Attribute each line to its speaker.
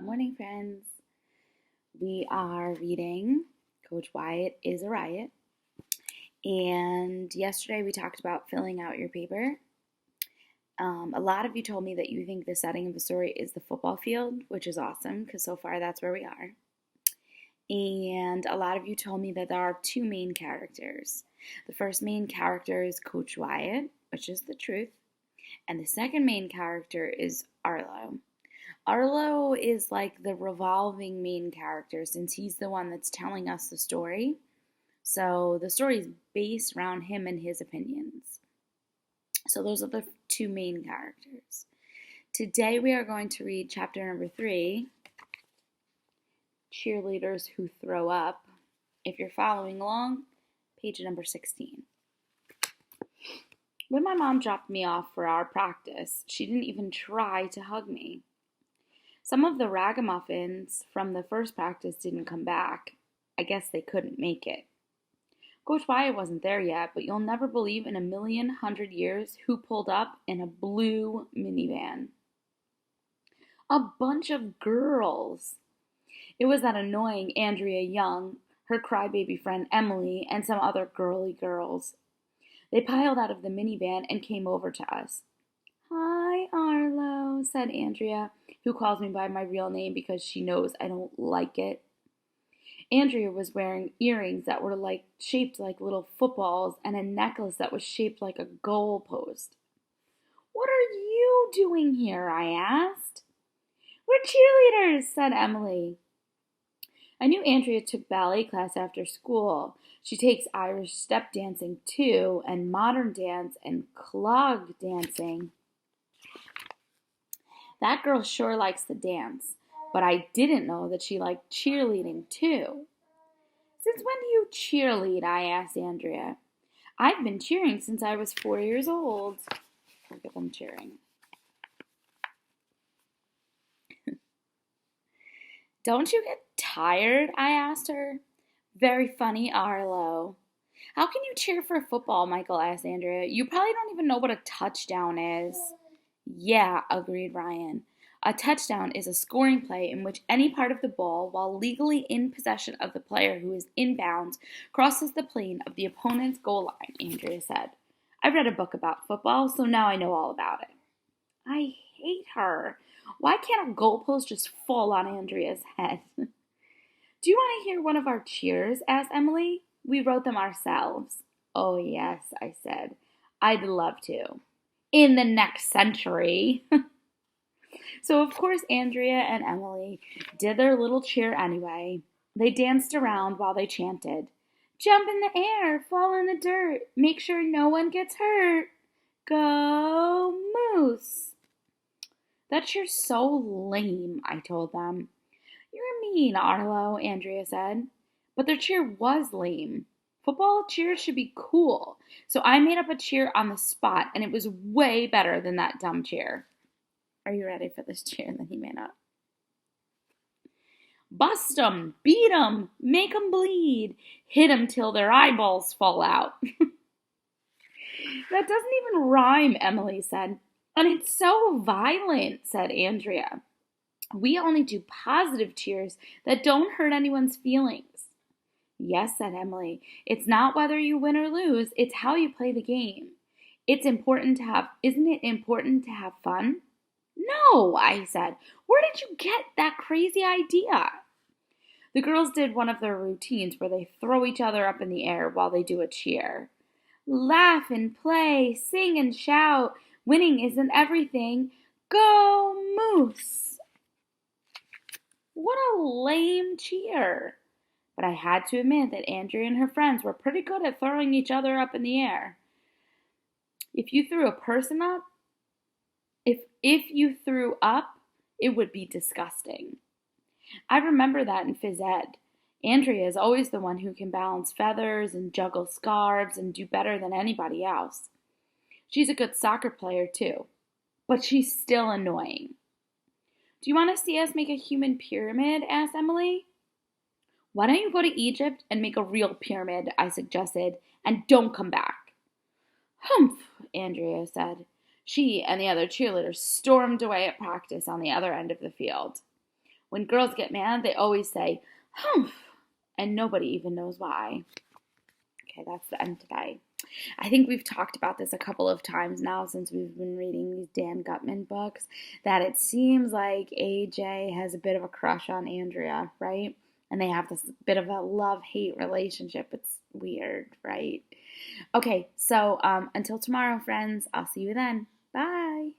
Speaker 1: Morning, friends. We are reading Coach Wyatt is a Riot. And yesterday we talked about filling out your paper. A lot of you told me that you think the setting of the story is the football field, which is awesome because so far that's where we are. And a lot of you told me that there are two main characters. The first main character is Coach Wyatt, which is the truth. And the second main character is Arlo. Arlo is like the revolving main character since he's the one that's telling us the story. So the story is based around him and his opinions. So those are the two main characters. Today we are going to read chapter number 3, Cheerleaders Who Throw Up. If you're following along, page number 16. When my mom dropped me off for our practice, she didn't even try to hug me. Some of the ragamuffins from the first practice didn't come back. I guess they couldn't make it. Coach Wyatt wasn't there yet, but you'll never believe in 1,100 years who pulled up in a blue minivan. A bunch of girls. It was that annoying Andrea Young, her crybaby friend Emily, and some other girly girls. They piled out of the minivan and came over to us. "Hi, Arlo," said Andrea, who calls me by my real name because she knows I don't like it. Andrea was wearing earrings that were shaped like little footballs and a necklace that was shaped like a goalpost. "What are you doing here?" I asked. "We're cheerleaders," said Emily. I knew Andrea took ballet class after school. She takes Irish step dancing too, and modern dance and clog dancing. That girl sure likes to dance, but I didn't know that she liked cheerleading too. "Since when do you cheerlead?" I asked Andrea. "I've been cheering since I was 4 years old." Look at them cheering. "Don't you get tired?" I asked her. "Very funny, Arlo." "How can you cheer for football?" Michael asked Andrea. "You probably don't even know what a touchdown is." "Yeah," agreed Ryan. "A touchdown is a scoring play in which any part of the ball, while legally in possession of the player who is inbounds, crosses the plane of the opponent's goal line," Andrea said. "I read a book about football, so now I know all about it." I hate her. Why can't a goalpost just fall on Andrea's head? "Do you want to hear one of our cheers?" asked Emily. "We wrote them ourselves." "Oh, yes," I said. "I'd love to. In the next century." So, of course, Andrea and Emily did their little cheer anyway. They danced around while they chanted, "Jump in the air, fall in the dirt, make sure no one gets hurt. Go Moose." "That cheer's so lame," I told them. "You're mean, Arlo," Andrea said. But their cheer was lame. Football cheers should be cool. So I made up a cheer on the spot, and it was way better than that dumb cheer. Are you ready for this cheer that he made up? "Bust 'em, beat 'em, make 'em bleed, hit 'em till their eyeballs fall out." "That doesn't even rhyme," Emily said. "And it's so violent," said Andrea. "We only do positive cheers that don't hurt anyone's feelings." "Yes," said Emily. "It's not whether you win or lose, it's how you play the game. Isn't it important to have fun?" "No," I said. "Where did you get that crazy idea?" The girls did one of their routines where they throw each other up in the air while they do a cheer. "Laugh and play, sing and shout. Winning isn't everything. Go Moose." What a lame cheer. But I had to admit that Andrea and her friends were pretty good at throwing each other up in the air. If you threw a person up, if you threw up, it would be disgusting. I remember that in phys ed. Andrea is always the one who can balance feathers and juggle scarves and do better than anybody else. She's a good soccer player too, but she's still annoying. "Do you want to see us make a human pyramid?" asked Emily. "Why don't you go to Egypt and make a real pyramid?" I suggested, "and don't come back." "Humph," Andrea said. She and the other cheerleaders stormed away at practice on the other end of the field. when girls get mad, they always say, humph, and nobody even knows why. Okay, that's the end today. I think we've talked about this a couple of times now since we've been reading these Dan Gutman books, that it seems like AJ has a bit of a crush on Andrea, right? And they have this bit of a love-hate relationship. It's weird, right? Okay, so until tomorrow, friends. I'll see you then. Bye.